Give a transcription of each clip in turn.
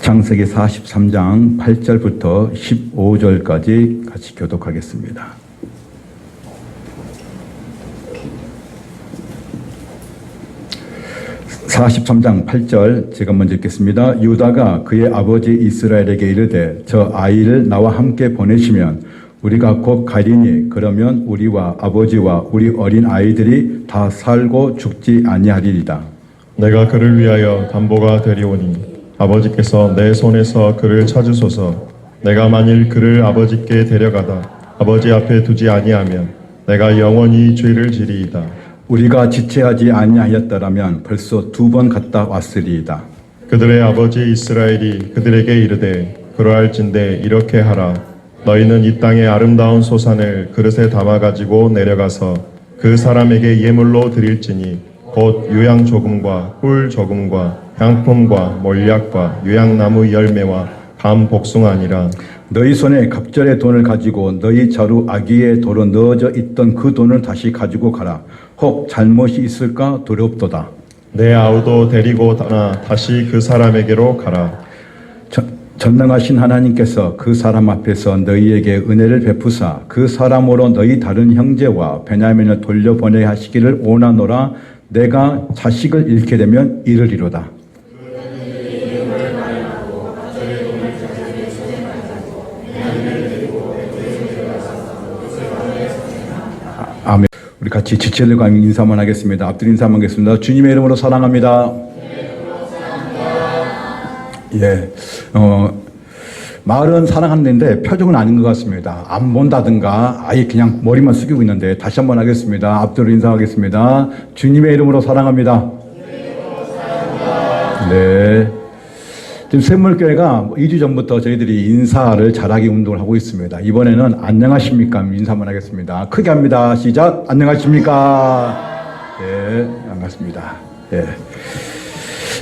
창세기 43장 8절부터 15절까지 같이 교독하겠습니다. 43장 8절 제가 먼저 읽겠습니다. 유다가 그의 아버지 이스라엘에게 이르되 저 아이를 나와 함께 보내시면 우리가 곧 가리니 그러면 우리와 아버지와 우리 어린 아이들이 다 살고 죽지 아니하리이다. 내가 그를 위하여 담보가 되리오니 아버지께서 내 손에서 그를 찾으소서. 내가 만일 그를 아버지께 데려가다 아버지 앞에 두지 아니하면 내가 영원히 죄를 지리이다. 우리가 지체하지 아니하였더라면 벌써 2번 갔다 왔으리이다. 그들의 아버지 이스라엘이 그들에게 이르되 그러할진대 이렇게 하라. 너희는 이 땅의 아름다운 소산을 그릇에 담아가지고 내려가서 그 사람에게 예물로 드릴지니 곧 유향 조금과 꿀 조금과 향품과 몰약과 유향나무 열매와 밤 복숭아니라. 너희 손에 갑절의 돈을 가지고 너희 자루 아기의 도로 넣어져 있던 그 돈을 다시 가지고 가라. 혹 잘못이 있을까 두렵도다. 내 아우도 데리고 다시 그 사람에게로 가라. 전능하신 하나님께서 그 사람 앞에서 너희에게 은혜를 베푸사 그 사람으로 너희 다른 형제와 베냐민을 돌려보내야 하시기를 원하노라. 내가 자식을 잃게 되면 이르리로다. 아멘. 우리 같이 지체들과 인사 한번 하겠습니다. 앞뒤 인사 한번 하겠습니다. 주님의 이름으로 사랑합니다. 예, 말은 사랑하는데 표정은 아닌 것 같습니다. 안 본다든가 아예 그냥 머리만 숙이고 있는데 다시 한번 하겠습니다. 앞뒤로 인사하겠습니다. 주님의 이름으로 사랑합니다. 네. 지금 샘물교회가 2주 전부터 저희들이 인사를 잘하기 운동을 하고 있습니다. 이번에는 안녕하십니까? 인사 한번 하겠습니다. 크게 합니다. 시작. 안녕하십니까? 네, 반갑습니다. 예.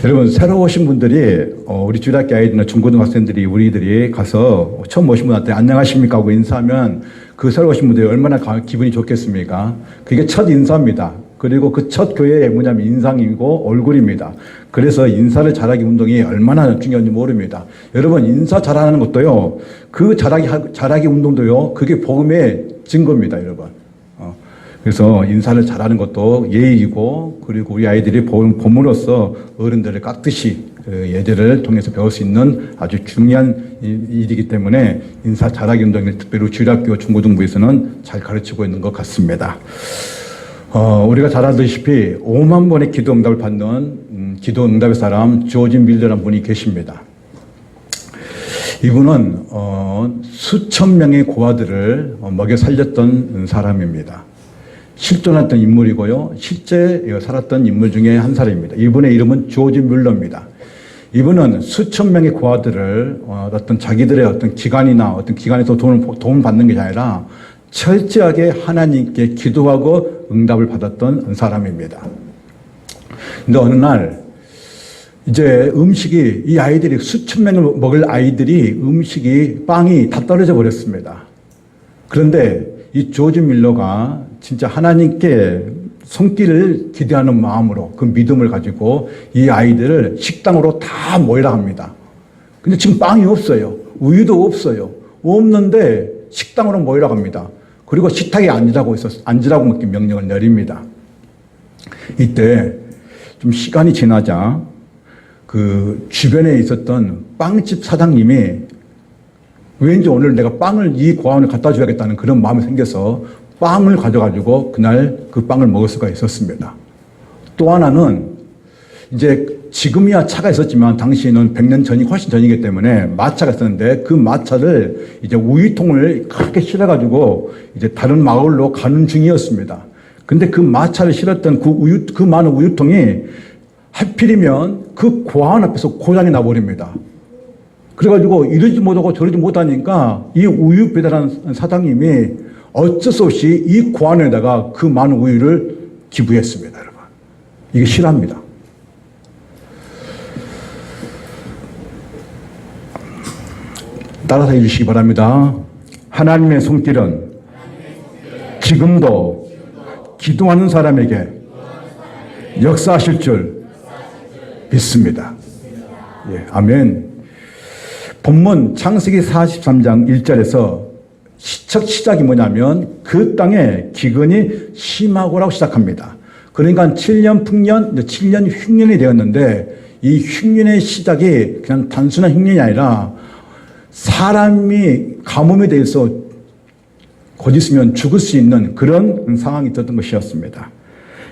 여러분, 새로 오신 분들이 우리 주일학교 아이들이나 중고등학생들이 우리들이 가서 처음 오신 분한테 안녕하십니까 하고 인사하면 그 새로 오신 분들이 얼마나 기분이 좋겠습니까? 그게 첫 인사입니다. 그리고 그 첫 교회의 뭐냐면 인상이고 얼굴입니다. 그래서 인사를 잘하기 운동이 얼마나 중요한지 모릅니다. 여러분, 인사 잘하는 것도요, 그 잘하기 운동도요, 그게 복음의 증거입니다, 여러분. 그래서 인사를 잘하는 것도 예의이고, 그리고 우리 아이들이 봄으로써 어른들을 깍듯이 예제를 통해서 배울 수 있는 아주 중요한 일이기 때문에 인사 잘하기 운동을 특별히 주일학교 중고등부에서는 잘 가르치고 있는 것 같습니다. 우리가 잘 알다시피 5만 번의 기도 응답을 받는 기도 응답의 사람 조지 밀러라는 분이 계십니다. 이분은 수천 명의 고아들을 먹여 살렸던 사람입니다. 실존했던 인물이고요. 실제 살았던 인물 중에 한 사람입니다. 이분의 이름은 조지 밀러입니다. 이분은 수천 명의 고아들을 어떤 자기들의 어떤 기관이나 어떤 기관에서 도움을 받는 것이 아니라 철저하게 하나님께 기도하고 응답을 받았던 사람입니다. 근데 어느 날 이제 음식이 이 아이들이 수천 명을 먹을 아이들이 음식이 빵이 다 떨어져 버렸습니다. 그런데 이 조지 밀러가 진짜 하나님께 손길을 기대하는 마음으로 그 믿음을 가지고 이 아이들을 식당으로 다 모이라 합니다. 근데 지금 빵이 없어요. 우유도 없어요. 없는데 식당으로 모이라 합니다. 그리고 식탁에 앉으라고 명령을 내립니다. 이때 좀 시간이 지나자 그 주변에 있었던 빵집 사장님이 왠지 오늘 내가 빵을 이 고아원에 갖다 줘야겠다는 그런 마음이 생겨서 빵을 가져가지고 그날 그 빵을 먹을 수가 있었습니다. 또 하나는 이제 지금이야 차가 있었지만 당시에는 100년 전이 훨씬 전이기 때문에 마차가 있었는데 그 마차를 이제 우유통을 크게 실어가지고 이제 다른 마을로 가는 중이었습니다. 근데 그 마차를 실었던 그 많은 우유통이 하필이면 그 고아원 앞에서 고장이 나버립니다. 그래가지고 이러지 못하고 저러지 못하니까 이 우유 배달하는 사장님이 어쩔 수 없이 이 고아원에다가 그 많은 우유를 기부했습니다, 여러분. 이게 실화입니다. 따라서 해주시기 바랍니다. 하나님의 손길은 지금도 기도하는 사람에게 역사하실 줄 믿습니다. 예, 아멘. 본문 창세기 43장 1절에서 첫 시작이 뭐냐면 그 땅에 기근이 심하고라고 시작합니다. 그러니까 7년 풍년, 7년 흉년이 되었는데 이 흉년의 시작이 그냥 단순한 흉년이 아니라 사람이 가뭄에 대해서 곧 있으면 죽을 수 있는 그런 상황이 있었던 것이었습니다.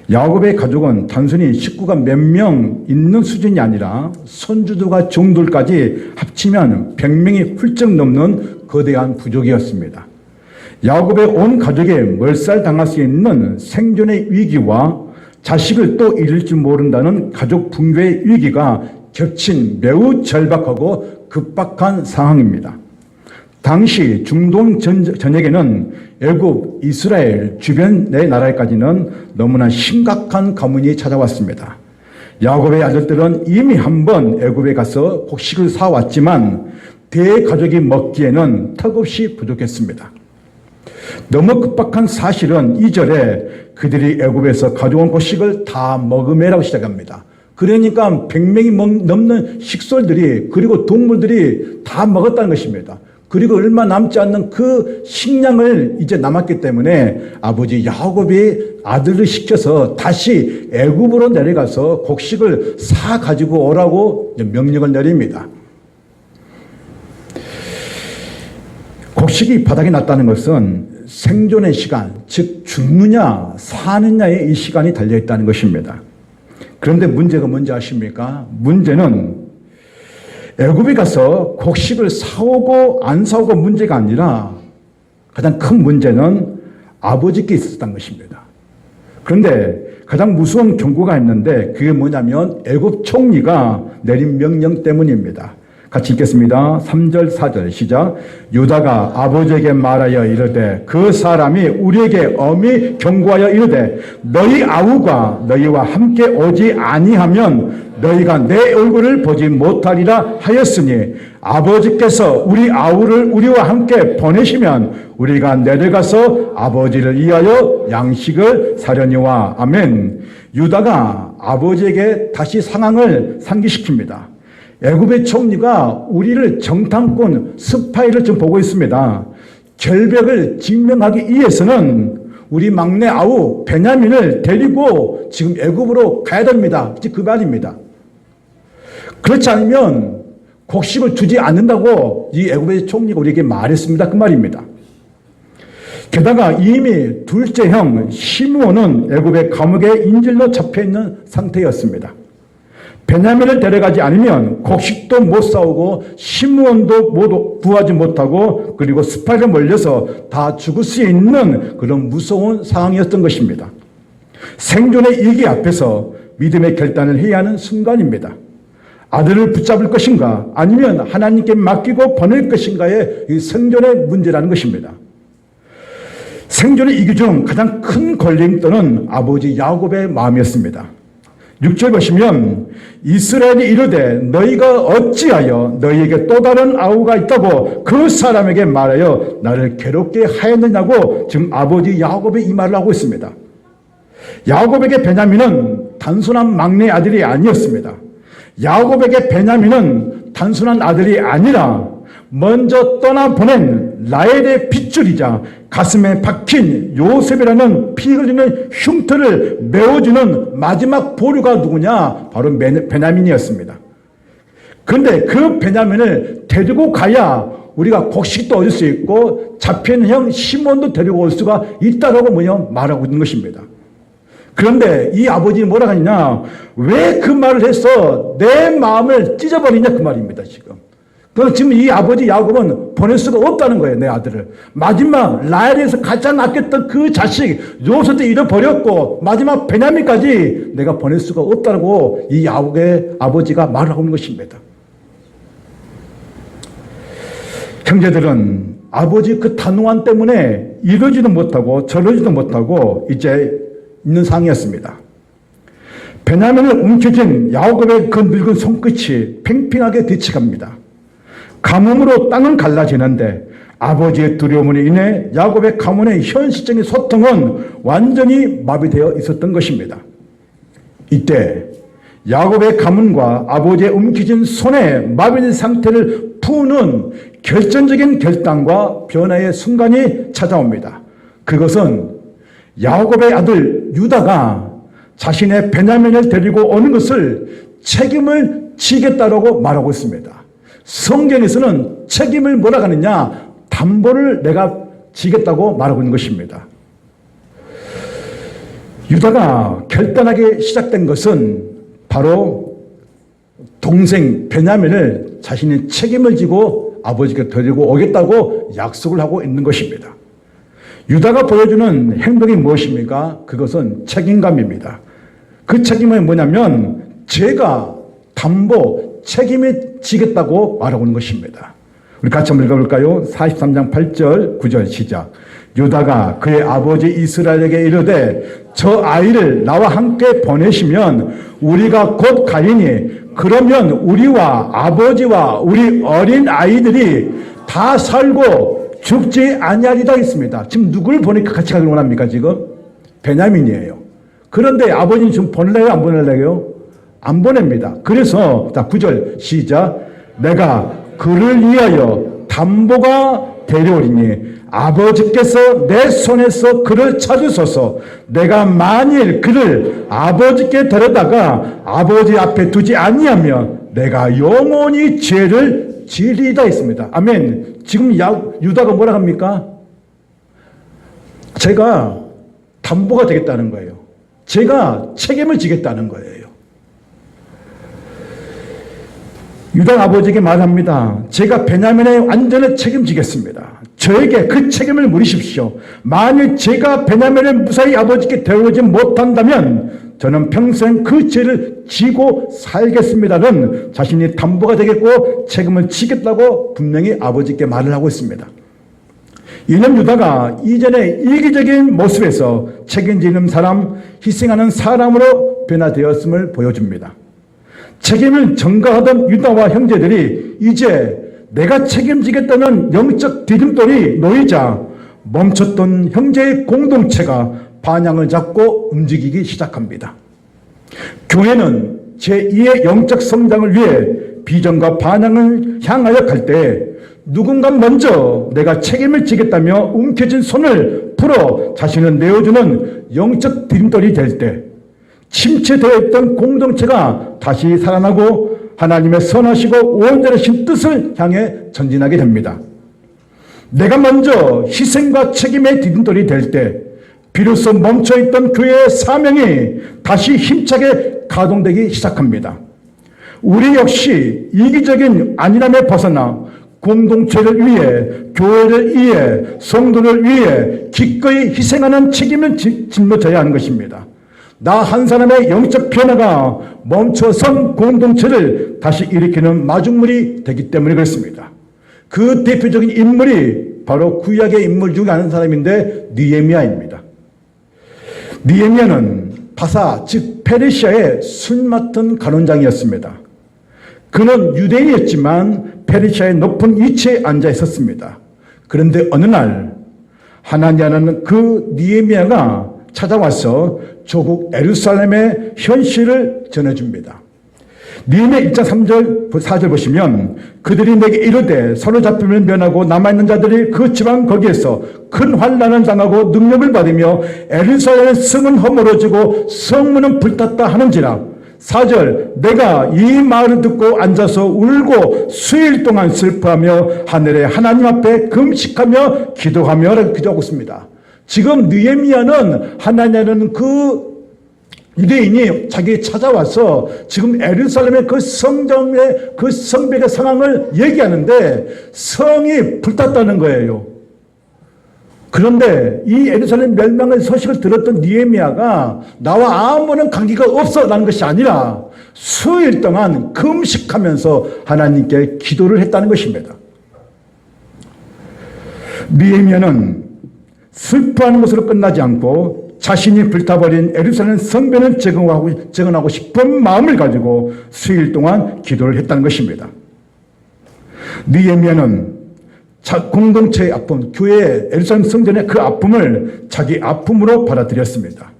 야곱의 가족은 단순히 식구가 몇 명 있는 수준이 아니라 손주들과 종들까지 합치면 100명이 훌쩍 넘는 거대한 부족이었습니다. 야곱의 온 가족에 몰살당할 수 있는 생존의 위기와 자식을 또 잃을 줄 모른다는 가족 붕괴의 위기가 겹친 매우 절박하고 급박한 상황입니다. 당시 중동 전역에는 애굽, 이스라엘 주변의 나라까지는 너무나 심각한 가뭄이 찾아왔습니다. 야곱의 아들들은 이미 한번 애굽에 가서 곡식을 사왔지만 대가족이 먹기에는 턱없이 부족했습니다. 너무 급박한 사실은 2절에 그들이 애굽에서 가져온 곡식을 다 먹으매라고 시작합니다. 그러니까 100명이 넘는 식솔들이 그리고 동물들이 다 먹었다는 것입니다. 그리고 얼마 남지 않는 그 식량을 이제 남았기 때문에 아버지 야곱이 아들을 시켜서 다시 애굽으로 내려가서 곡식을 사 가지고 오라고 명령을 내립니다. 곡식이 바닥에 났다는 것은 생존의 시간, 즉 죽느냐 사느냐의 이 시간이 달려있다는 것입니다. 그런데 문제가 뭔지 아십니까? 문제는 애굽에 가서 곡식을 사오고 안 사오고 문제가 아니라 가장 큰 문제는 아버지께 있었던 것입니다. 그런데 가장 무서운 경고가 있는데 그게 뭐냐면 애굽 총리가 내린 명령 때문입니다. 같이 읽겠습니다. 3절 4절 시작. 유다가 아버지에게 말하여 이르되 그 사람이 우리에게 엄히 경고하여 이르되 너희 아우가 너희와 함께 오지 아니하면 너희가 내 얼굴을 보지 못하리라 하였으니 아버지께서 우리 아우를 우리와 함께 보내시면 우리가 내려가서 아버지를 위하여 양식을 사려니와. 아멘. 유다가 아버지에게 다시 상황을 상기시킵니다. 애굽의 총리가 우리를 정탐꾼 스파이를 좀 보고 있습니다. 결벽을 증명하기 위해서는 우리 막내 아우 베냐민을 데리고 지금 애굽으로 가야 됩니다. 그 말입니다. 그렇지 않으면 곡식을 주지 않는다고 이 애굽의 총리가 우리에게 말했습니다. 그 말입니다. 게다가 이미 둘째 형 시므온은 애굽의 감옥에 인질로 잡혀있는 상태였습니다. 베냐민을 데려가지 않으면 곡식도 못 사오고 시므온도 모두 구하지 못하고 그리고 스파이를 몰려서 다 죽을 수 있는 그런 무서운 상황이었던 것입니다. 생존의 위기 앞에서 믿음의 결단을 해야 하는 순간입니다. 아들을 붙잡을 것인가 아니면 하나님께 맡기고 보낼 것인가의 이 생존의 문제라는 것입니다. 생존의 위기 중 가장 큰 걸림돌은 아버지 야곱의 마음이었습니다. 6절 보시면 이스라엘이 이르되 너희가 어찌하여 너희에게 또 다른 아우가 있다고 그 사람에게 말하여 나를 괴롭게 하였느냐고 지금 아버지 야곱이 이 말을 하고 있습니다. 야곱에게 베냐민은 단순한 막내 아들이 아니었습니다. 야곱에게 베냐민은 단순한 아들이 아니라 먼저 떠나보낸 라헬의 핏줄이자 가슴에 박힌 요셉이라는 피 흘리는 흉터를 메워주는 마지막 보류가 누구냐? 바로 베냐민이었습니다. 그런데 그 베냐민을 데리고 가야 우리가 곡식도 얻을 수 있고 잡혀있는 형 시몬도 데리고 올 수가 있다라고 말하고 있는 것입니다. 그런데 이 아버지는 뭐라 하느냐? 왜 그 말을 해서 내 마음을 찢어버리냐? 그 말입니다, 지금. 그럼 지금 이 아버지 야곱은 보낼 수가 없다는 거예요, 내 아들을. 마지막 라헬에서 가장 아꼈던 그 자식 요셉도 잃어버렸고 마지막 베냐민까지 내가 보낼 수가 없다고 이 야곱의 아버지가 말을 하고 있는 것입니다. 형제들은 아버지 그 단호한 때문에 이러지도 못하고 저러지도 못하고 이제 있는 상황이었습니다. 베냐민을 움켜쥔 야곱의 그 늙은 손끝이 팽팽하게 뒤치갑니다. 가뭄으로 땅은 갈라지는데 아버지의 두려움으로 인해 야곱의 가문의 현실적인 소통은 완전히 마비되어 있었던 것입니다. 이때 야곱의 가문과 아버지의 움켜진 손에 마비된 상태를 푸는 결정적인 결단과 변화의 순간이 찾아옵니다. 그것은 야곱의 아들 유다가 자신의 베냐민을 데리고 오는 것을 책임을 지겠다라고 말하고 있습니다. 성경에서는 책임을 뭐라 하느냐? 담보를 내가 지겠다고 말하고 있는 것입니다. 유다가 결단하게 시작된 것은 바로 동생 베냐민을 자신이 책임을 지고 아버지께 데리고 오겠다고 약속을 하고 있는 것입니다. 유다가 보여주는 행동이 무엇입니까? 그것은 책임감입니다. 그 책임은 뭐냐면 제가 담보 책임을 지겠다고 말하고 있는 것입니다. 우리 같이 한번 읽어볼까요? 43장 8절 9절 시작. 유다가 그의 아버지 이스라엘에게 이르되 저 아이를 나와 함께 보내시면 우리가 곧 가리니 그러면 우리와 아버지와 우리 어린 아이들이 다 살고 죽지 아니하리다 했습니다. 지금 누구를 같이 가기를 원합니까? 지금 베냐민이에요. 그런데 아버지는 지금 보낼래요? 안 보낼래요? 안 보냅니다. 그래서 자 9절 시작. 내가 그를 위하여 담보가 되려오리니 아버지께서 내 손에서 그를 찾으소서. 내가 만일 그를 아버지께 데려다가 아버지 앞에 두지 아니하면 내가 영원히 죄를 지리다 했습니다. 아멘. 지금 유다가 뭐라 합니까? 제가 담보가 되겠다는 거예요. 제가 책임을 지겠다는 거예요. 유다 아버지에게 말합니다. 제가 베냐민의 완전히 책임지겠습니다. 저에게 그 책임을 물으십시오. 만일 제가 베냐민을 무사히 아버지께 데려오지 못한다면 저는 평생 그 죄를 지고 살겠습니다는 자신이 담보가 되겠고 책임을 지겠다고 분명히 아버지께 말을 하고 있습니다. 이는 유다가 이전의 이기적인 모습에서 책임지는 사람, 희생하는 사람으로 변화되었음을 보여줍니다. 책임을 전가하던 유다와 형제들이 이제 내가 책임지겠다는 영적 디딤돌이 놓이자 멈췄던 형제의 공동체가 방향을 잡고 움직이기 시작합니다. 교회는 제2의 영적 성장을 위해 비전과 방향을 향하여 갈 때 누군가 먼저 내가 책임을 지겠다며 움켜쥔 손을 풀어 자신을 내어주는 영적 디딤돌이 될 때 침체되어 있던 공동체가 다시 살아나고 하나님의 선하시고 온전하신 뜻을 향해 전진하게 됩니다. 내가 먼저 희생과 책임의 디딤돌이 될 때 비로소 멈춰있던 교회의 사명이 다시 힘차게 가동되기 시작합니다. 우리 역시 이기적인 안일함에 벗어나 공동체를 위해, 교회를 위해, 성도를 위해 기꺼이 희생하는 책임을 짊어져야 하는 것입니다. 나 한 사람의 영적 변화가 멈춰선 공동체를 다시 일으키는 마중물이 되기 때문에 그렇습니다. 그 대표적인 인물이 바로 구약의 인물 중에 한 사람인데 느헤미야입니다. 느헤미야는 바사, 즉 페르시아의 술 맡은 간원장이었습니다. 그는 유대인이었지만 페르시아의 높은 위치에 앉아 있었습니다. 그런데 어느 날 하나냐는 그 느헤미야가 찾아와서 조국 예루살렘의 현실을 전해줍니다. 느헤미야 1장 3절 4절 보시면 그들이 내게 이르되 서로 잡힘을 면하고 남아있는 자들이 그 지방 거기에서 큰 환난을 당하고 능력을 받으며 예루살렘의 성은 허물어지고 성문은 불탔다 하는지라. 4절 내가 이 말을 듣고 앉아서 울고 수일 동안 슬퍼하며 하늘의 하나님 앞에 금식하며 기도하며 기도하고 있습니다. 지금 느헤미야는 하나냐는 그 유대인이 자기에 찾아와서 지금 예루살렘의 그 성전의 그 성벽의 상황을 얘기하는데 성이 불탔다는 거예요. 그런데 이 예루살렘 멸망의 소식을 들었던 느헤미야가 나와 아무런 관계가 없어라는 것이 아니라 수일 동안 금식하면서 하나님께 기도를 했다는 것입니다. 느헤미야는 슬퍼하는 것으로 끝나지 않고 자신이 불타버린 예루살렘 성전을 재건하고 싶은 마음을 가지고 수일 동안 기도를 했다는 것입니다. 느헤미야는 공동체의 아픔, 교회의 예루살렘 성전의 그 아픔을 자기 아픔으로 받아들였습니다.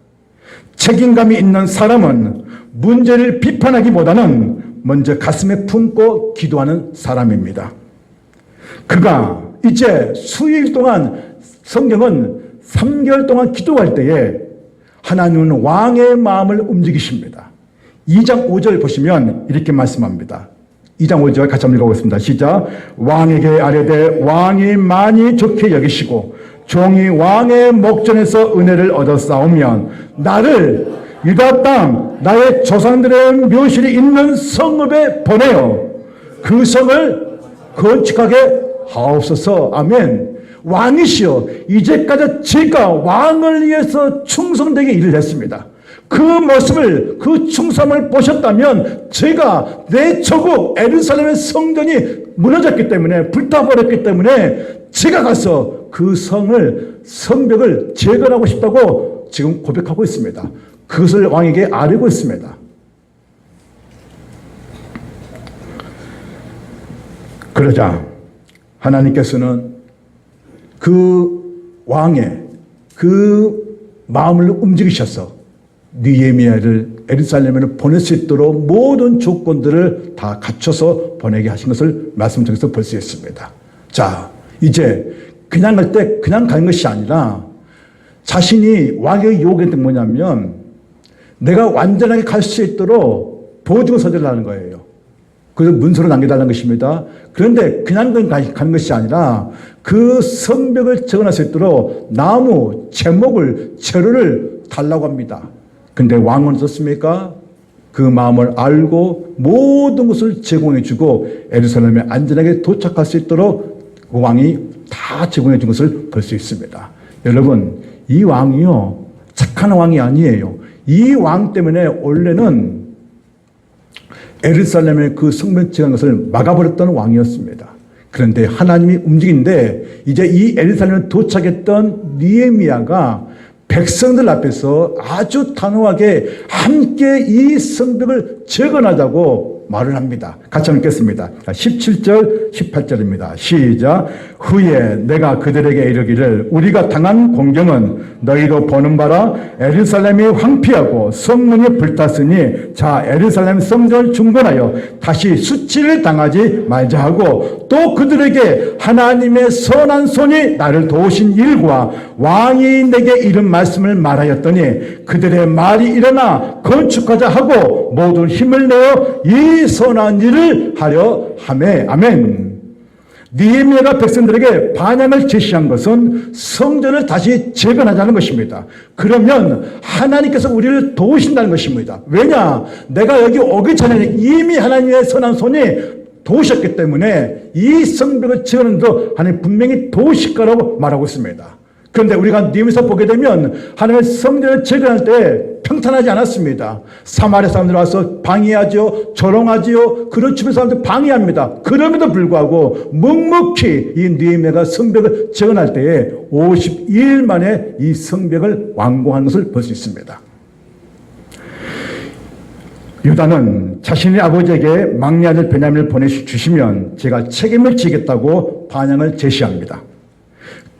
책임감이 있는 사람은 문제를 비판하기보다는 먼저 가슴에 품고 기도하는 사람입니다. 그가 이제 수일 동안 성경은 3개월 동안 기도할 때에 하나님은 왕의 마음을 움직이십니다. 2장 5절 보시면 이렇게 말씀합니다. 2장 5절 같이 한번 읽어보겠습니다. 시작. 왕에게 아뢰되 왕이 많이 좋게 여기시고 종이 왕의 목전에서 은혜를 얻었사오면 나를 유다 땅 나의 조상들의 묘실이 있는 성읍에 보내어 그 성을 건축하게 하옵소서. 아멘. 왕이시여, 이제까지 제가 왕을 위해서 충성되게 일을 했습니다. 그 모습을, 그 충성을 보셨다면 제가 내 조국 예루살렘의 성전이 무너졌기 때문에, 불타버렸기 때문에 제가 가서 그 성벽을 재건하고 싶다고 지금 고백하고 있습니다. 그것을 왕에게 아뢰고 있습니다. 그러자 하나님께서는 그 왕의 그 마음을 움직이셔서 느헤미야를 예루살렘으로 보낼 수 있도록 모든 조건들을 다 갖춰서 보내게 하신 것을 말씀 통해서 볼 수 있습니다. 자, 이제 그냥 갈 때 그냥 가는 것이 아니라 자신이 왕에게 요구했던 게 뭐냐면 내가 완전하게 갈 수 있도록 보증 서류를 하는 거예요. 그래서 문서로 남겨달라는 것입니다. 그런데 그냥 가는 것이 아니라 그 성벽을 재건할 수 있도록 나무, 제목을, 재료를 달라고 합니다. 근데 왕은 어떻습니까? 그 마음을 알고 모든 것을 제공해 주고 예루살렘에 안전하게 도착할 수 있도록 그 왕이 다 제공해 준 것을 볼 수 있습니다. 여러분, 이 왕이요, 착한 왕이 아니에요. 이 왕 때문에 원래는 예루살렘의 그 성벽 재건 것을 막아버렸던 왕이었습니다. 그런데 하나님이 움직이는데 이제 이 예루살렘에 도착했던 느헤미야가 백성들 앞에서 아주 단호하게 함께 이 성벽을 재건하자고 말을 합니다. 같이 한번 읽겠습니다. 17절, 18절입니다. 시작. 후에 내가 그들에게 이르기를 우리가 당한 공경은 너희도 보는 바라 예루살렘이 황폐하고 성문이 불탔으니 자 예루살렘 성전을 중건하여 다시 수치를 당하지 말자 하고 또 그들에게 하나님의 선한 손이 나를 도우신 일과 왕이 내게 이런 말씀을 말하였더니 그들의 말이 일어나 건축하자 하고 모든 힘을 내어 이 선한 일을 하려 하매. 아멘. 느헤미야가 백성들에게 반향을 제시한 것은 성전을 다시 재건하자는 것입니다. 그러면 하나님께서 우리를 도우신다는 것입니다. 왜냐? 내가 여기 오기 전에는 이미 하나님의 선한 손이 도우셨기 때문에 이 성벽을 재건도 하나님 분명히 도우실 거라고 말하고 있습니다. 그런데 우리가 느헤미야서 보게 되면 하나님의 성전을 재건할 때 평탄하지 않았습니다. 사마리아 사람들 와서 방해하죠. 조롱하지요. 그런 주변 사람들 방해합니다. 그럼에도 불구하고 묵묵히 이 느헤미야가 성벽을 재건할 때에 52일 만에 이 성벽을 완공한 것을 볼 수 있습니다. 유다는 자신의 아버지에게 막내 아들 베냐민을 보내주시면 제가 책임을 지겠다고 반향을 제시합니다.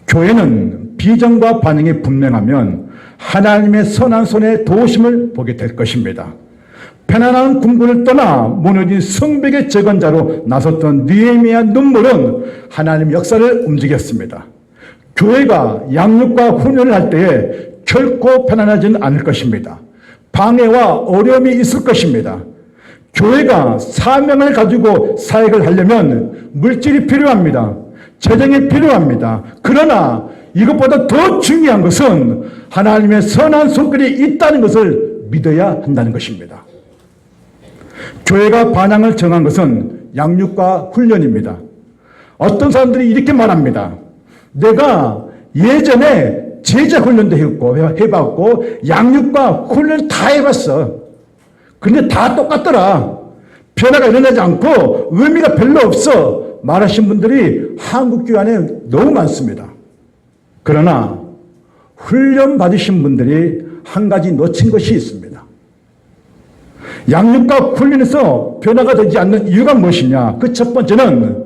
교회는 비전과 반응이 분명하면 하나님의 선한 손의 도우심을 보게 될 것입니다. 편안한 궁궐을 떠나 무너진 성벽의 재건자로 나섰던 느헤미야 눈물은 하나님의 역사를 움직였습니다. 교회가 양육과 훈련을 할 때에 결코 편안하지는 않을 것입니다. 방해와 어려움이 있을 것입니다. 교회가 사명을 가지고 사역을 하려면 물질이 필요합니다. 재정이 필요합니다. 그러나 이것보다 더 중요한 것은 하나님의 선한 손길이 있다는 것을 믿어야 한다는 것입니다. 교회가 반향을 정한 것은 양육과 훈련입니다. 어떤 사람들이 이렇게 말합니다. 내가 예전에 제자 훈련도 해봤고 양육과 훈련 다 해봤어. 근데 다 똑같더라. 변화가 일어나지 않고 의미가 별로 없어. 말하신 분들이 한국교회 안에 너무 많습니다. 그러나 훈련 받으신 분들이 한 가지 놓친 것이 있습니다. 양육과 훈련에서 변화가 되지 않는 이유가 무엇이냐? 그 첫 번째는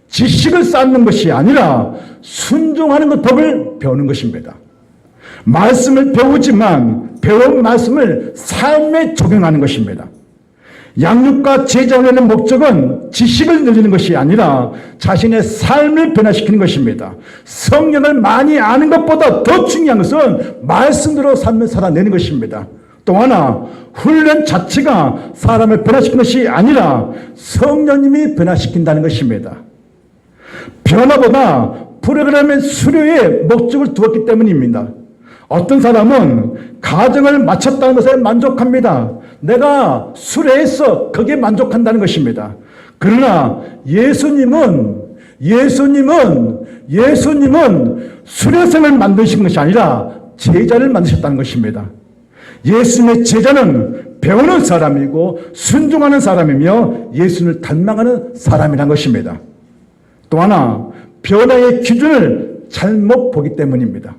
지식을 쌓는 것이 아니라 순종하는 것 법을 배우는 것입니다. 말씀을 배우지만 배운 말씀을 삶에 적용하는 것입니다. 양육과 제자훈련의 목적은 지식을 늘리는 것이 아니라 자신의 삶을 변화시키는 것입니다. 성경을 많이 아는 것보다 더 중요한 것은 말씀대로 삶을 살아내는 것입니다. 또 하나, 훈련 자체가 사람을 변화시키는 것이 아니라 성령님이 변화시킨다는 것입니다. 변화보다 프로그램의 수료에 목적을 두었기 때문입니다. 어떤 사람은 가정을 마쳤다는 것에 만족합니다. 내가 수료했어. 거기에 만족한다는 것입니다. 그러나 예수님은 수료생을 만드신 것이 아니라 제자를 만드셨다는 것입니다. 예수님의 제자는 배우는 사람이고 순종하는 사람이며 예수님을 닮아가는 사람이라는 것입니다. 또 하나, 변화의 기준을 잘못 보기 때문입니다.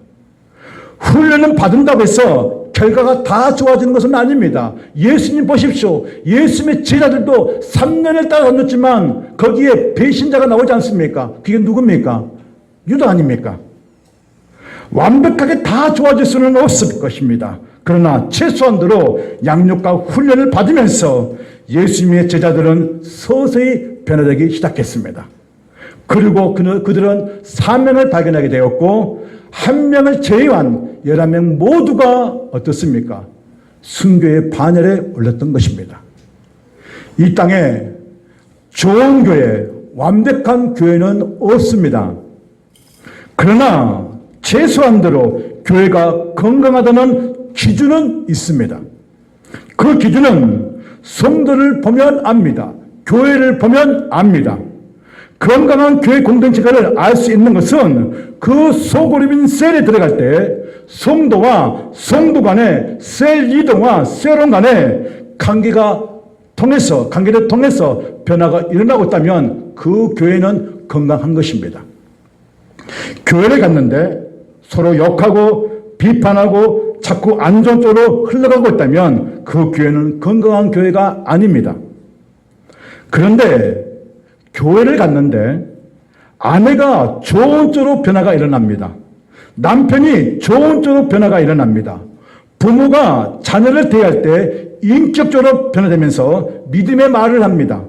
훈련은 받는다고 해서 결과가 다 좋아지는 것은 아닙니다. 예수님 보십시오. 예수님의 제자들도 3년을 따라 다녔지만 거기에 배신자가 나오지 않습니까? 그게 누굽니까? 유다 아닙니까? 완벽하게 다 좋아질 수는 없을 것입니다. 그러나 최소한도로 양육과 훈련을 받으면서 예수님의 제자들은 서서히 변화되기 시작했습니다. 그리고 그들은 사명을 발견하게 되었고 한 명을 제외한 11명 모두가 어떻습니까? 순교의 반열에 올렸던 것입니다. 이 땅에 좋은 교회, 완벽한 교회는 없습니다. 그러나 최소한도로 교회가 건강하다는 기준은 있습니다. 그 기준은 성도를 보면 압니다. 교회를 보면 압니다. 건강한 교회 공동체를 알 수 있는 것은 그 소그룹인 셀에 들어갈 때 성도와 성도 간의 셀 리더와 셀원 간의 관계를 통해서 변화가 일어나고 있다면 그 교회는 건강한 것입니다. 교회를 갔는데 서로 욕하고 비판하고 자꾸 안 좋은 쪽으로 흘러가고 있다면 그 교회는 건강한 교회가 아닙니다. 그런데 교회를 갔는데 아내가 좋은 쪽으로 변화가 일어납니다. 남편이 좋은 쪽으로 변화가 일어납니다. 부모가 자녀를 대할 때 인격적으로 변화되면서 믿음의 말을 합니다.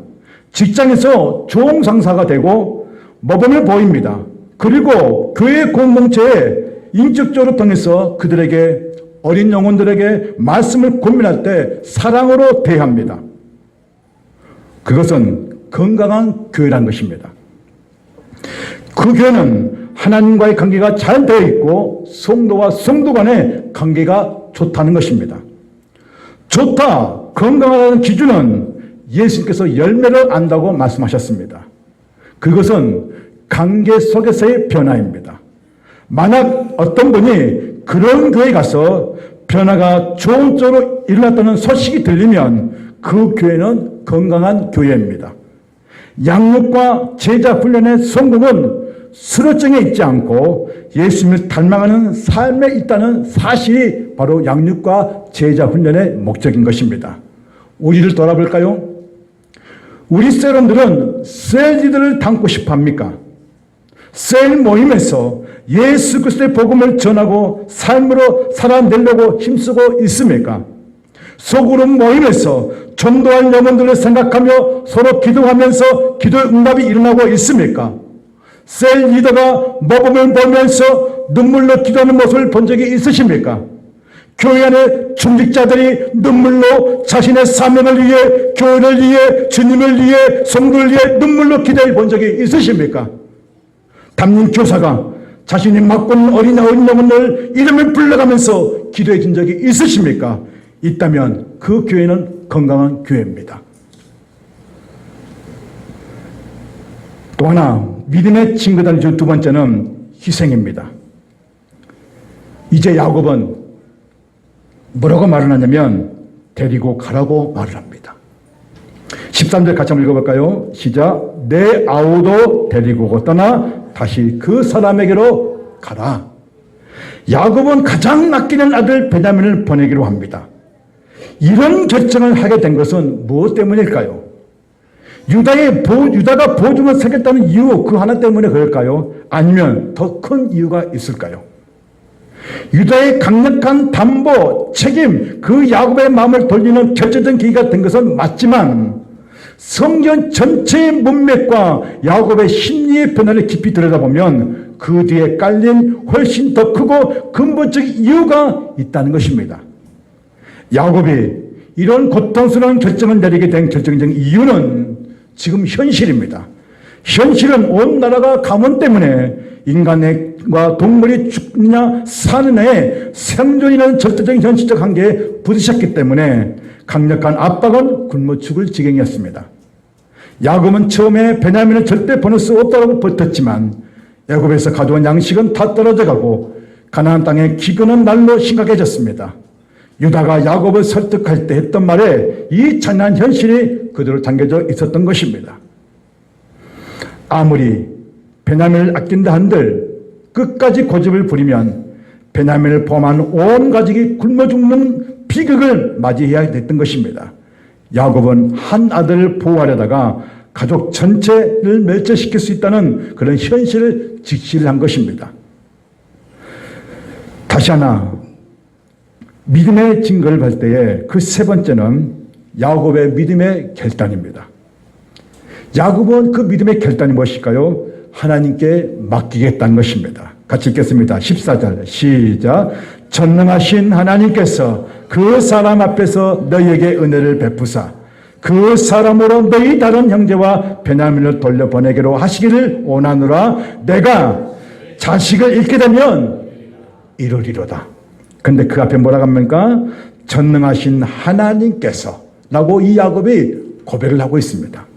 직장에서 좋은 상사가 되고 모범을 보입니다. 그리고 교회 공동체에 인격적으로 통해서 그들에게 어린 영혼들에게 말씀을 고민할 때 사랑으로 대합니다. 그것은 건강한 교회라는 것입니다. 그 교회는 하나님과의 관계가 잘 되어 있고 성도와 성도 간의 관계가 좋다는 것입니다. 좋다, 건강하다는 기준은 예수님께서 열매를 안다고 말씀하셨습니다. 그것은 관계 속에서의 변화입니다. 만약 어떤 분이 그런 교회에 가서 변화가 좋은 쪽으로 일어났다는 소식이 들리면 그 교회는 건강한 교회입니다. 양육과 제자 훈련의 성공은 수료증에 있지 않고 예수님을 닮아가는 삶에 있다는 사실이 바로 양육과 제자 훈련의 목적인 것입니다. 우리를 돌아볼까요? 우리 셀원들은 셀 리더를 닮고 싶어 합니까? 셀 모임에서 예수 그리스도의 복음을 전하고 삶으로 살아내려고 힘쓰고 있습니까? 소그룹 모임에서 전도할 영혼들을 생각하며 서로 기도하면서 기도의 응답이 일어나고 있습니까? 셀 리더가 모범을 보면서 눈물로 기도하는 모습을 본 적이 있으십니까? 교회 안에 중직자들이 눈물로 자신의 사명을 위해, 교회를 위해, 주님을 위해, 성도를 위해 눈물로 기도해 본 적이 있으십니까? 담임 교사가 자신이 맡고 있는 어린 영혼을 이름을 불러가면서 기도해 준 적이 있으십니까? 있다면 그 교회는 건강한 교회입니다. 또 하나, 믿음의 증거단이 준 두 번째는 희생입니다. 이제 야곱은 뭐라고 말을 하냐면 데리고 가라고 말을 합니다. 13절 같이 한번 읽어볼까요? 시작. 내 아우도 데리고 떠나 다시 그 사람에게로 가라. 야곱은 가장 아끼는 아들 베냐민을 보내기로 합니다. 이런 결정을 하게 된 것은 무엇 때문일까요? 유다가 보증을 세겠다는 이유 그 하나 때문에 그럴까요? 아니면 더 큰 이유가 있을까요? 유다의 강력한 담보, 책임, 그 야곱의 마음을 돌리는 결정적인 계기가 된 것은 맞지만 성경 전체의 문맥과 야곱의 심리의 변화를 깊이 들여다보면 그 뒤에 깔린 훨씬 더 크고 근본적 이유가 있다는 것입니다. 야곱이 이런 고통스러운 결정을 내리게 된 결정적인 이유는 지금 현실입니다. 현실은 온 나라가 가뭄 때문에 인간과 동물이 죽느냐 사느냐의 생존이라는 절대적인 현실적 한계에 부딪혔기 때문에 강력한 압박은 굶어 죽을 지경이었습니다. 야곱은 처음에 베냐민을 절대 보낼 수 없다고 버텼지만 애굽에서 가져온 양식은 다 떨어져가고 가나안 땅의 기근은 날로 심각해졌습니다. 유다가 야곱을 설득할 때 했던 말에 이 잔인한 현실이 그대로 담겨져 있었던 것입니다. 아무리 베냐민을 아낀다 한들 끝까지 고집을 부리면 베냐민을 포함한 온 가족이 굶어 죽는 비극을 맞이해야 됐던 것입니다. 야곱은 한 아들을 보호하려다가 가족 전체를 멸절시킬 수 있다는 그런 현실을 직시를 한 것입니다. 다시 하나 믿음의 증거를 볼 때에 그 세 번째는 야곱의 믿음의 결단입니다. 야곱은 그 믿음의 결단이 무엇일까요? 하나님께 맡기겠다는 것입니다. 같이 읽겠습니다. 14절 시작. 전능하신 하나님께서 그 사람 앞에서 너희에게 은혜를 베푸사 그 사람으로 너희 다른 형제와 베냐민을 돌려보내기로 하시기를 원하노라. 내가 자식을 잃게 되면 이루리로다. 근데 그 앞에 뭐라고 합니까? 전능하신 하나님께서 라고 이 야곱이 고백을 하고 있습니다.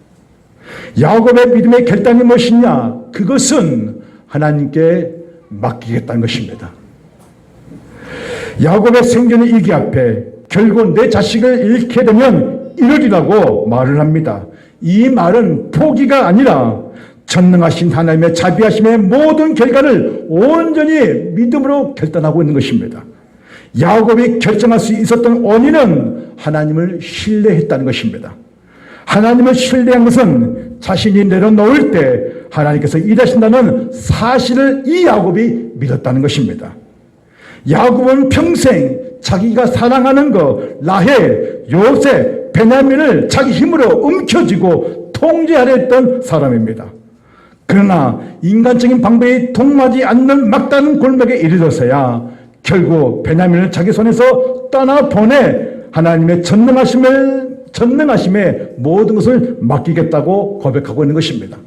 야곱의 믿음의 결단이 무엇이냐? 그것은 하나님께 맡기겠다는 것입니다. 야곱의 생존의 위기 앞에 결국 내 자식을 잃게 되면 이러리라고 말을 합니다. 이 말은 포기가 아니라 전능하신 하나님의 자비하심의 모든 결과를 온전히 믿음으로 결단하고 있는 것입니다. 야곱이 결정할 수 있었던 원인은 하나님을 신뢰했다는 것입니다. 하나님을 신뢰한 것은 자신이 내려놓을 때 하나님께서 일하신다는 사실을 이 야곱이 믿었다는 것입니다. 야곱은 평생 자기가 사랑하는 거 라헬, 요셉, 베냐민을 자기 힘으로 움켜쥐고 통제하려 했던 사람입니다. 그러나 인간적인 방법이 통하지 않는 막다른 골목에 이르러서야 결국 베냐민을 자기 손에서 떠나보내 하나님의 전능하심에 모든 것을 맡기겠다고 고백하고 있는 것입니다.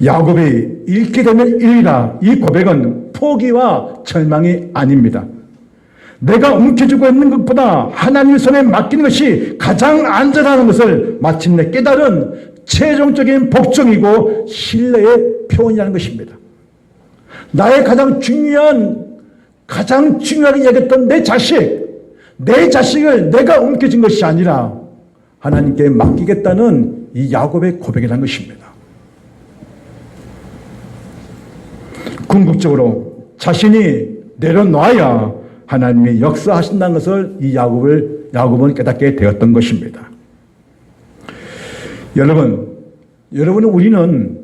야곱이 잃게 되면 이르리라. 이 고백은 포기와 절망이 아닙니다. 내가 움켜쥐고 있는 것보다 하나님 손에 맡기는 것이 가장 안전하는 것을 마침내 깨달은 최종적인 복종이고 신뢰의 표현이라는 것입니다. 나의 가장 중요하게 여겼던 내 자식을 내가 움켜쥔 것이 아니라 하나님께 맡기겠다는 이 야곱의 고백이라는 것입니다. 궁극적으로 자신이 내려놔야 하나님이 역사하신다는 것을 이 야곱은 깨닫게 되었던 것입니다. 우리는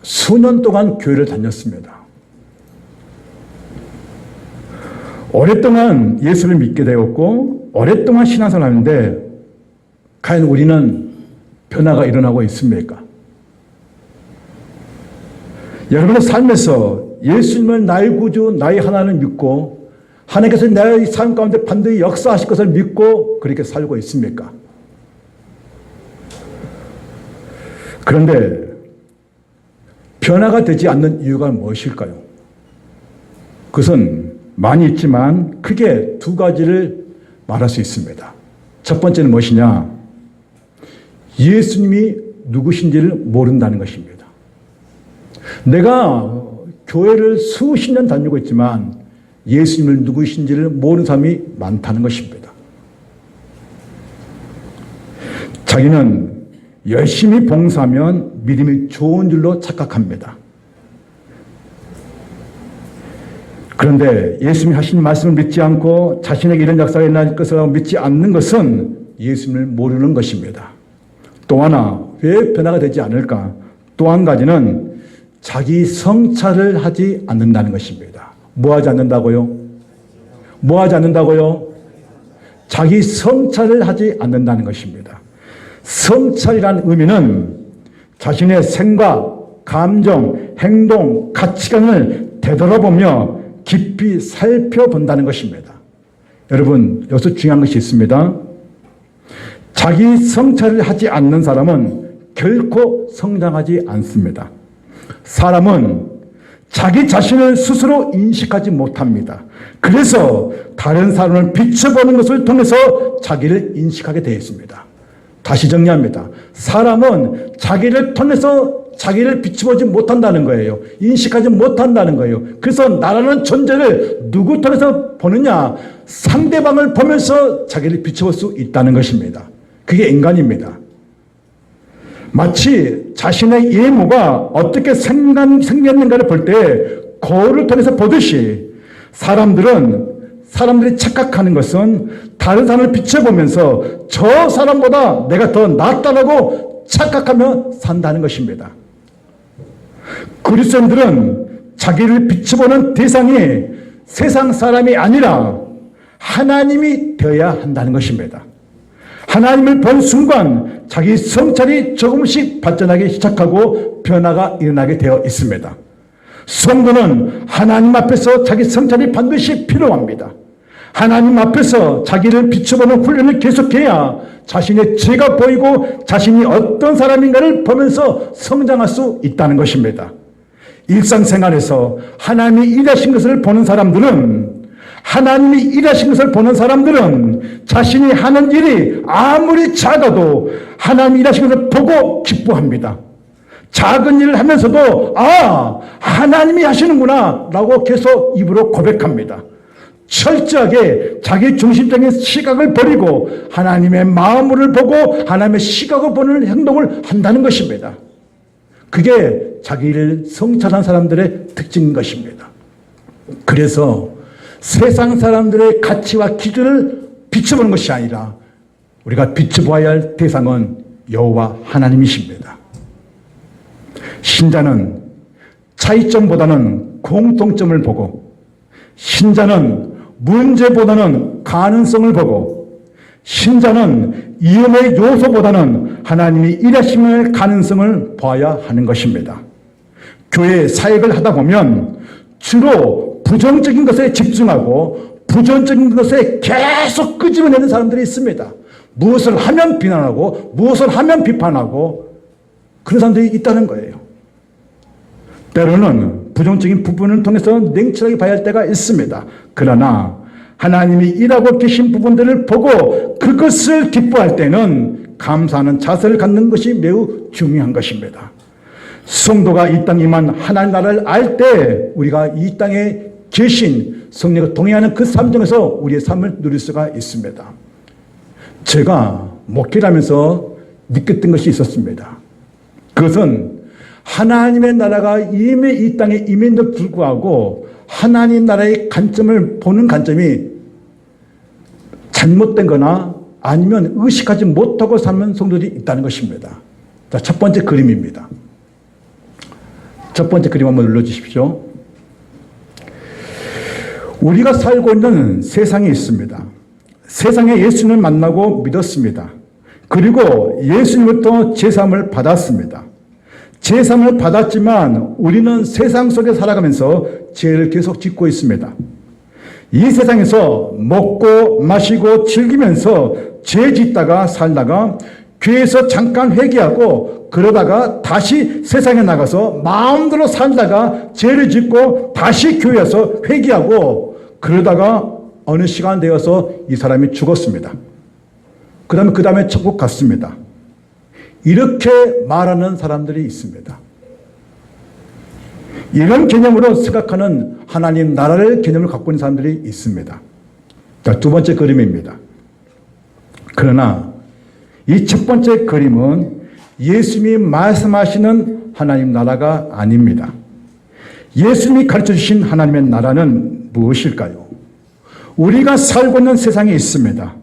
수년 동안 교회를 다녔습니다. 오랫동안 예수를 믿게 되었고 오랫동안 신앙생활을 하는데 과연 우리는 변화가 일어나고 있습니까? 여러분의 삶에서 예수님을 나의 구주, 나의 하나님을 믿고 하나님께서 나의 삶 가운데 반드시 역사하실 것을 믿고 그렇게 살고 있습니까? 그런데 변화가 되지 않는 이유가 무엇일까요? 그것은 많이 있지만 크게 두 가지를 말할 수 있습니다. 첫 번째는 무엇이냐? 예수님이 누구신지를 모른다는 것입니다. 내가 교회를 수십 년 다니고 있지만 예수님을 누구신지를 모르는 사람이 많다는 것입니다. 자기는 열심히 봉사하면 믿음이 좋은 줄로 착각합니다. 그런데 예수님이 하신 말씀을 믿지 않고 자신에게 이런 역사가 일어날 것을 믿지 않는 것은 예수님을 모르는 것입니다. 또 하나, 왜 변화가 되지 않을까? 또 한 가지는 자기 성찰을 하지 않는다는 것입니다. 뭐 하지 않는다고요? 뭐 하지 않는다고요? 자기 성찰을 하지 않는다는 것입니다. 성찰이란 의미는 자신의 생각, 감정, 행동, 가치관을 되돌아보며 깊이 살펴본다는 것입니다. 여러분, 여기서 중요한 것이 있습니다. 자기 성찰을 하지 않는 사람은 결코 성장하지 않습니다. 사람은 자기 자신을 스스로 인식하지 못합니다. 그래서 다른 사람을 비춰보는 것을 통해서 자기를 인식하게 되어 있습니다. 다시 정리합니다. 사람은 자기를 통해서 자기를 비춰보지 못한다는 거예요. 인식하지 못한다는 거예요. 그래서 나라는 존재를 누구 통해서 보느냐? 상대방을 보면서 자기를 비춰볼 수 있다는 것입니다. 그게 인간입니다. 마치 자신의 예모가 어떻게 생겼는가를 볼 때 거울을 통해서 보듯이 사람들이 착각하는 것은 다른 사람을 비춰보면서 저 사람보다 내가 더 낫다라고 착각하며 산다는 것입니다. 그리스도인들은 자기를 비춰보는 대상이 세상 사람이 아니라 하나님이 되어야 한다는 것입니다. 하나님을 본 순간 자기 성찰이 조금씩 발전하기 시작하고 변화가 일어나게 되어 있습니다. 성도는 하나님 앞에서 자기 성찰이 반드시 필요합니다. 하나님 앞에서 자기를 비춰보는 훈련을 계속해야 자신의 죄가 보이고 자신이 어떤 사람인가를 보면서 성장할 수 있다는 것입니다. 일상생활에서 하나님이 일하신 것을 보는 사람들은 자신이 하는 일이 아무리 작아도 하나님이 일하신 것을 보고 기뻐합니다. 작은 일을 하면서도 하나님이 하시는구나 라고 계속 입으로 고백합니다. 철저하게 자기 중심적인 시각을 버리고 하나님의 마음을 보고 하나님의 시각을 보는 행동을 한다는 것입니다. 그게 자기를 성찰한 사람들의 특징인 것입니다. 그래서 세상 사람들의 가치와 기준을 비춰보는 것이 아니라 우리가 비춰보아야 할 대상은 여호와 하나님이십니다. 신자는 차이점보다는 공통점을 보고, 신자는 문제보다는 가능성을 보고, 신자는 위험의 요소보다는 하나님이 일하심의 가능성을 봐야 하는 것입니다. 교회 사역을 하다 보면 주로 부정적인 것에 집중하고 부정적인 것에 계속 끄집어내는 사람들이 있습니다. 무엇을 하면 비난하고 무엇을 하면 비판하고 그런 사람들이 있다는 거예요. 때로는 부정적인 부분을 통해서 냉철하게 봐야 할 때가 있습니다. 그러나 하나님이 일하고 계신 부분들을 보고 그것을 기뻐할 때는 감사하는 자세를 갖는 것이 매우 중요한 것입니다. 성도가 이 땅에 임한 하나님 나라를 알 때 우리가 이 땅에 계신 성령과 동행하는 그 삶 중에서 우리의 삶을 누릴 수가 있습니다. 제가 목회를 하면서 느꼈던 것이 있었습니다. 그것은 하나님의 나라가 이미 이 땅에 임했는데도 불구하고 하나님 나라의 관점을 보는 관점이 잘못된 거나 아니면 의식하지 못하고 사는 성도들이 있다는 것입니다. 자, 첫 번째 그림입니다. 첫 번째 그림 한번 눌러주십시오. 우리가 살고 있는 세상이 있습니다. 세상에 예수님을 만나고 믿었습니다. 그리고 예수님부터 제사함을 받았습니다. 제사함을 받았지만 우리는 세상 속에 살아가면서 죄를 계속 짓고 있습니다. 이 세상에서 먹고 마시고 즐기면서 죄 짓다가 살다가 교회에서 잠깐 회개하고 그러다가 다시 세상에 나가서 마음대로 살다가 죄를 짓고 다시 교회에 와서 회개하고 그러다가 어느 시간 되어서 이 사람이 죽었습니다. 그 다음에 천국 갔습니다. 이렇게 말하는 사람들이 있습니다. 이런 개념으로 생각하는 하나님 나라를 개념을 갖고 있는 사람들이 있습니다. 자, 두 번째 그림입니다. 그러나 이 첫 번째 그림은 예수님이 말씀하시는 하나님 나라가 아닙니다. 예수님이 가르쳐 주신 하나님의 나라는 무엇일까요? 우리가 살고 있는 세상이 있습니다.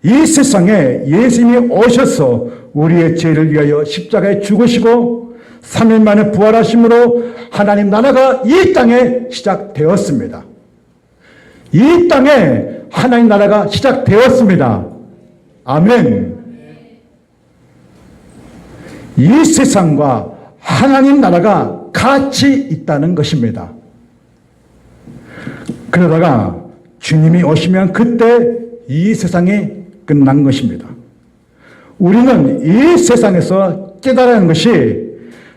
이 세상에 예수님이 오셔서 우리의 죄를 위하여 십자가에 죽으시고 3일 만에 부활하심으로 하나님 나라가 이 땅에 시작되었습니다. 이 땅에 하나님 나라가 시작되었습니다. 아멘. 이 세상과 하나님 나라가 같이 있다는 것입니다. 그러다가 주님이 오시면 그때 이 세상이 끝난 것입니다. 우리는 이 세상에서 깨달아야 하는 것이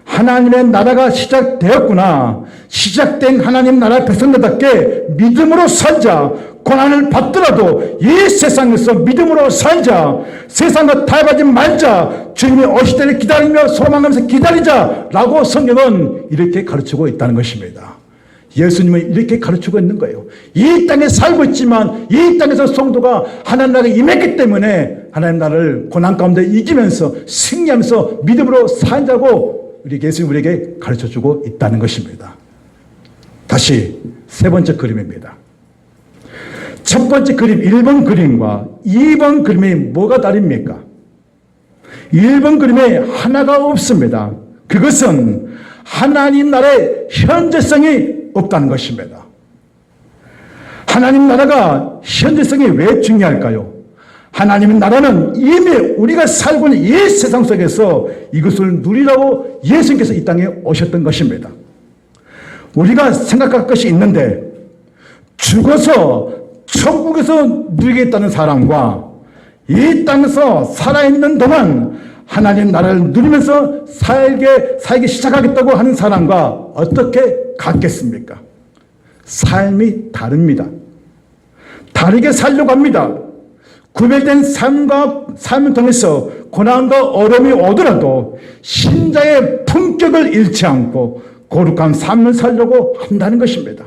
하나님의 나라가 시작되었구나. 시작된 하나님 나라 백성들답게 믿음으로 살자. 고난을 받더라도 이 세상에서 믿음으로 살자. 세상과 타협하지 말자. 주님이 오실 때를 기다리며 소망하면서 기다리자. 라고 성경은 이렇게 가르치고 있다는 것입니다. 예수님은 이렇게 가르치고 있는 거예요. 이 땅에 살고 있지만 이 땅에서 성도가 하나님 나라에 임했기 때문에 하나님 나라를 고난 가운데 이기면서 승리하면서 믿음으로 살자고 우리 예수님 우리에게 가르쳐주고 있다는 것입니다. 다시 세 번째 그림입니다. 첫 번째 그림 1번 그림과 2번 그림이 뭐가 다릅니까? 1번 그림에 하나가 없습니다. 그것은 하나님 나라의 현재성이 없다는 것입니다. 하나님 나라가 현재성이 왜 중요할까요? 하나님의 나라는 이미 우리가 살고 있는 이 세상 속에서 이것을 누리라고 예수님께서 이 땅에 오셨던 것입니다. 우리가 생각할 것이 있는데 죽어서 천국에서 누리겠다는 사람과 이 땅에서 살아있는 동안 하나님 나라를 누리면서 살기 시작하겠다고 하는 사람과 어떻게 같겠습니까? 삶이 다릅니다. 다르게 살려고 합니다. 구별된 삶을 통해서 고난과 어려움이 오더라도 신자의 품격을 잃지 않고 거룩한 삶을 살려고 한다는 것입니다.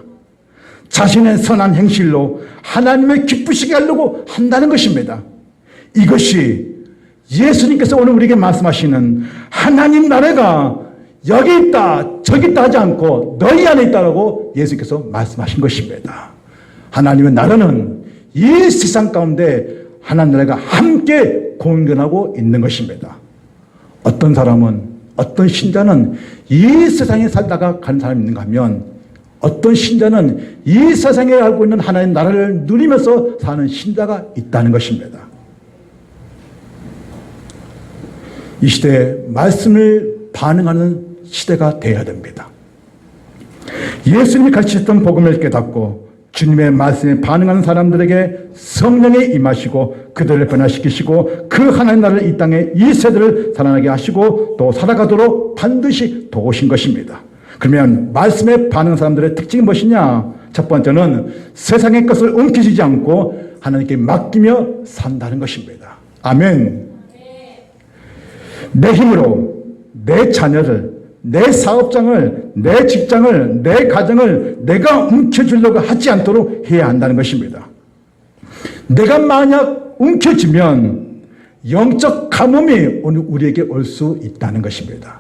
자신의 선한 행실로 하나님을 기쁘시게 하려고 한다는 것입니다. 이것이 예수님께서 오늘 우리에게 말씀하시는 하나님 나라가 여기 있다 저기 있다 하지 않고 너희 안에 있다라고 예수님께서 말씀하신 것입니다. 하나님의 나라는 이 세상 가운데 하나님 나라가 함께 공존하고 있는 것입니다. 어떤 사람은 어떤 신자는 이 세상에 살다가 가는 사람이 있는가 하면 어떤 신자는 이 세상에 알고 있는 하나님 나라를 누리면서 사는 신자가 있다는 것입니다. 이 시대에 말씀을 반응하는 시대가 되어야 됩니다. 예수님이 가르치셨던 복음을 깨닫고 주님의 말씀에 반응하는 사람들에게 성령이 임하시고 그들을 변화시키시고 그 하나님 나라를 이 땅에 이 세대를 살아나게 하시고 또 살아가도록 반드시 도우신 것입니다. 그러면 말씀에 반응하는 사람들의 특징이 무엇이냐? 첫 번째는 세상의 것을 움켜쥐지 않고 하나님께 맡기며 산다는 것입니다. 아멘. 내 힘으로 내 자녀를, 내 사업장을, 내 직장을, 내 가정을 내가 움켜쥐려고 하지 않도록 해야 한다는 것입니다. 내가 만약 움켜쥐면 영적 가뭄이 오늘 우리에게 올 수 있다는 것입니다.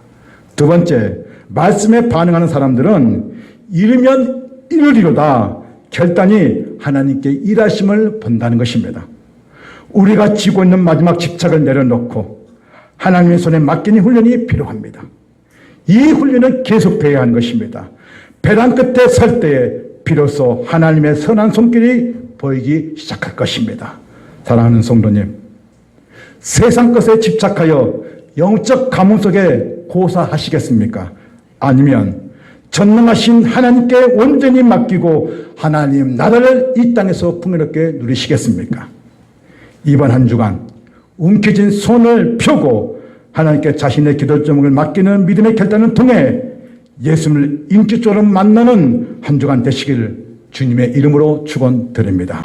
두 번째, 말씀에 반응하는 사람들은 이르면 이르리로다 결단이 하나님께 일하심을 본다는 것입니다. 우리가 쥐고 있는 마지막 집착을 내려놓고 하나님의 손에 맡기는 훈련이 필요합니다. 이 훈련은 계속돼야 하는 것입니다. 벼랑 끝에 설 때에 비로소 하나님의 선한 손길이 보이기 시작할 것입니다. 사랑하는 성도님, 세상 것에 집착하여 영적 가뭄 속에 고사하시겠습니까? 아니면 전능하신 하나님께 온전히 맡기고 하나님 나라를 이 땅에서 풍요롭게 누리시겠습니까? 이번 한 주간 움켜진 손을 펴고 하나님께 자신의 기도 제목을 맡기는 믿음의 결단을 통해 예수님을 인격적으로 만나는 한 주간 되시기를 주님의 이름으로 축원드립니다.